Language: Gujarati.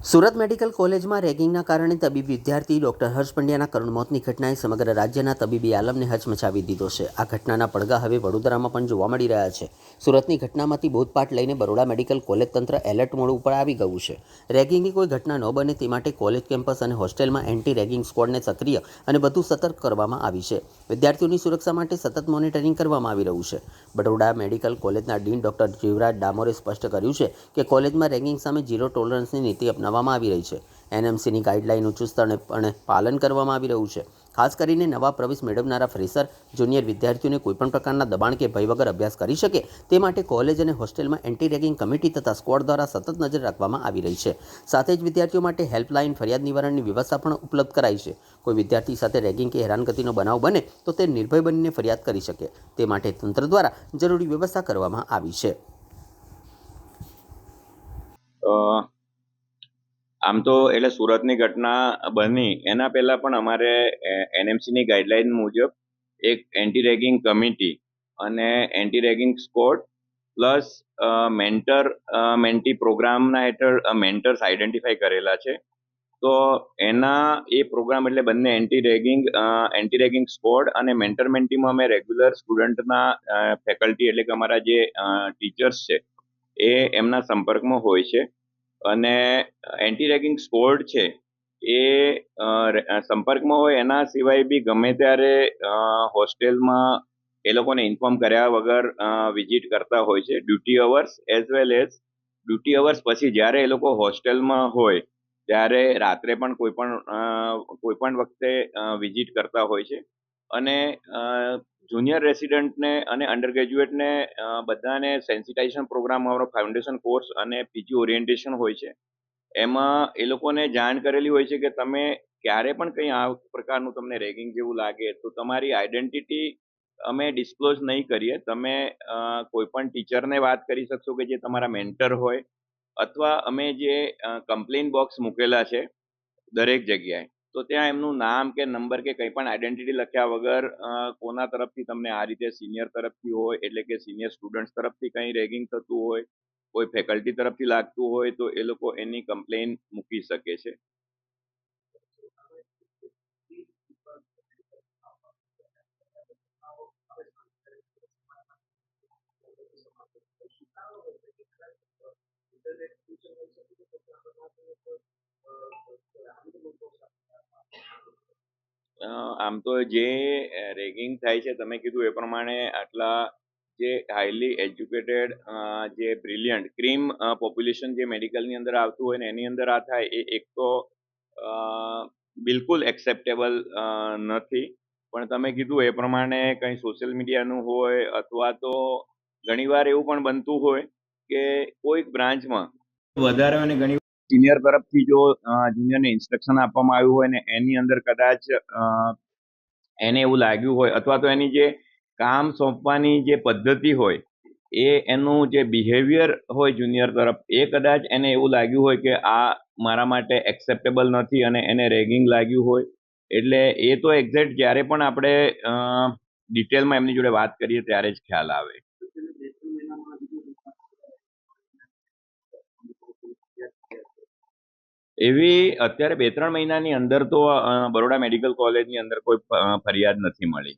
સુરત મેડિકલ કોલેજમાં રેગિંગના કારણે તબીબી વિદ્યાર્થી ડૉક્ટર હર્ષ પંડ્યાના કરુણ મોતની ઘટનાએ સમગ્ર રાજ્યના તબીબી આલમને હચમચાવી દીધો છે. આ ઘટનાના પડઘા હવે વડોદરામાં પણ જોવા મળી રહ્યા છે. સુરતની ઘટનામાંથી બોધપાઠ લઈને બરોડા મેડિકલ કોલેજ તંત્ર એલર્ટ મોડ ઉપર આવી ગયું છે. રેગિંગની કોઈ ઘટના ન બને તે માટે કોલેજ કેમ્પસ અને હોસ્ટેલમાં એન્ટી રેગિંગ સ્ક્વોડને સક્રિય અને વધુ સતર્ક કરવામાં આવી છે. વિદ્યાર્થીઓની સુરક્ષા માટે સતત મોનિટરિંગ કરવામાં આવી રહ્યું છે. બરોડા મેડિકલ કોલેજના ડીન ડૉક્ટર જીવરાજ ડામોરે સ્પષ્ટ કર્યું છે કે કોલેજમાં રેગિંગ સામે ઝીરો ટોલરન્સની નીતિ અપનાવવામાં આવી રહી છે. એનએમસીની ગાઈડલાઈનનું ચુસ્તપણે પાલન કરવામાં આવી રહ્યું છે. ખાસ કરીને નવા પ્રવેશ મેળવનારા ફ્રેશર જુનિયર વિદ્યાર્થીઓને કોઈપણ પ્રકારના દબાણ કે ભય વગર અભ્યાસ કરી શકે તે માટે કોલેજ અને હોસ્ટેલમાં એન્ટી રેગિંગ કમિટી તથા સ્ક્વોડ દ્વારા સતત નજર રાખવામાં આવી રહી છે. સાથે જ વિદ્યાર્થીઓ માટે હેલ્પલાઇન ફરિયાદ નિવારણની વ્યવસ્થા પણ ઉપલબ્ધ કરાઈ છે. કોઈ વિદ્યાર્થી સાથે રેગિંગ કે હેરાનગતિનો બનાવ બને તો તે નિર્ભય બનીને ફરિયાદ કરી શકે તે માટે તંત્ર દ્વારા જરૂરી વ્યવસ્થા કરવામાં આવી છે. આમ તો એટલે સુરતની ઘટના બની એના પહેલા પણ અમારે એનએમસીની ગાઈડલાઈન મુજબ એક એન્ટી રેગિંગ કમિટી અને anti ragging squad plus Menti પ્રોગ્રામના હેઠળ મેન્ટર્સ આઈડેન્ટિફાઈ કરેલા છે. તો એ પ્રોગ્રામ એટલે બંને એન્ટી રેગિંગ સ્ક્વોડ અને મેન્ટર મેન્ટીમાં અમે રેગ્યુલર સ્ટુડન્ટના ફેકલ્ટી એટલે કે અમારા જે ટીચર્સ છે એ એમના સંપર્કમાં હોય છે. અને એન્ટી રેગિંગ સ્ક્વોડ છે એ સંપર્કમાં હોય એના સિવાય બી ગમે ત્યારે હોસ્ટેલમાં એ લોકોને ઇન્ફોર્મ કર્યા વગર વિઝિટ કરતા હોય છે. Duty hours as well as duty hours પછી જ્યારે એ લોકો હોસ્ટેલમાં હોય ત્યારે રાત્રે પણ કોઈ પણ વખતે વિઝિટ કરતા હોય છે. અને જુનિયર રેસિડન્ટને અને અંડર ગ્રેજ્યુએટને બધાને સેન્સિટાઇઝેશન પ્રોગ્રામ અમારો ફાઉન્ડેશન કોર્સ અને પીજી ઓરિએન્ટેશન હોય છે. એમાં એ લોકોને જાણ કરેલી હોય છે કે તમે ક્યારે પણ કંઈ આ પ્રકારનું તમને રેગિંગ જેવું લાગે તો તમારી આઈડેન્ટિટી અમે ડિસ્ક્લોઝ નહીં કરીએ. તમે કોઈ પણ ટીચરને વાત કરી શકશો કે જે તમારા મેન્ટર હોય, અથવા અમે જે કમ્પ્લેન બોક્સ મૂકેલા છે દરેક જગ્યાએ, તો ત્યાં એમનું નામ કે નંબર કે કંઈ પણ આઈડેન્ટિટી લખ્યા વગર કોના તરફથી તમને આ રીતે સિનિયર તરફથી હોય એટલે કે સિનિયર સ્ટુડન્ટ્સ તરફથી કંઈ રેગિંગ થતું હોય, કોઈ ફેકલ્ટી તરફથી લાગતું હોય તો એ લોકો એની કમ્પ્લેન મૂકી શકે છે. આમ તો જે રેગિંગ થાય છે તમે કીધું એ પ્રમાણે આટલા જે હાઈલી એજ્યુકેટેડ જે બ્રિલિયન્ટ ક્રીમ પોપ્યુલેશન જે મેડિકલની અંદર આવતું હોય ને એની અંદર આ થાય એ એક તો બિલકુલ એક્સેપ્ટેબલ નથી. પણ તમે કીધું એ પ્રમાણે કંઈ સોશિયલ મીડિયાનું હોય અથવા તો ઘણીવાર એવું પણ બનતું હોય કે કોઈક બ્રાન્ચમાં વધારે અને ઘણી સિનિયર તરફથી જો જુનિયરને ઇન્સ્ટ્રક્શન આપવામાં આવ્યું હોય ને એની અંદર કદાચ એને એવું લાગ્યું હોય અથવા તો એની જે કામ સોંપવાની જે પદ્ધતિ હોય એનું જે બિહેવિયર હોય જુનિયર તરફ એ કદાચ એને એવું લાગ્યું હોય કે આ મારા માટે એક્સેપ્ટેબલ નથી અને એને રેગિંગ લાગ્યું હોય, એટલે એ તો એક્ઝેક્ટ જ્યારે પણ આપણે ડિટેલમાં એમની જોડે વાત કરીએ ત્યારે જ ખ્યાલ આવે. એવી અત્યારે 2-3 મહિનાની અંદર તો બરોડા મેડિકલ કોલેજની અંદર કોઈ ફરિયાદ નથી મળી.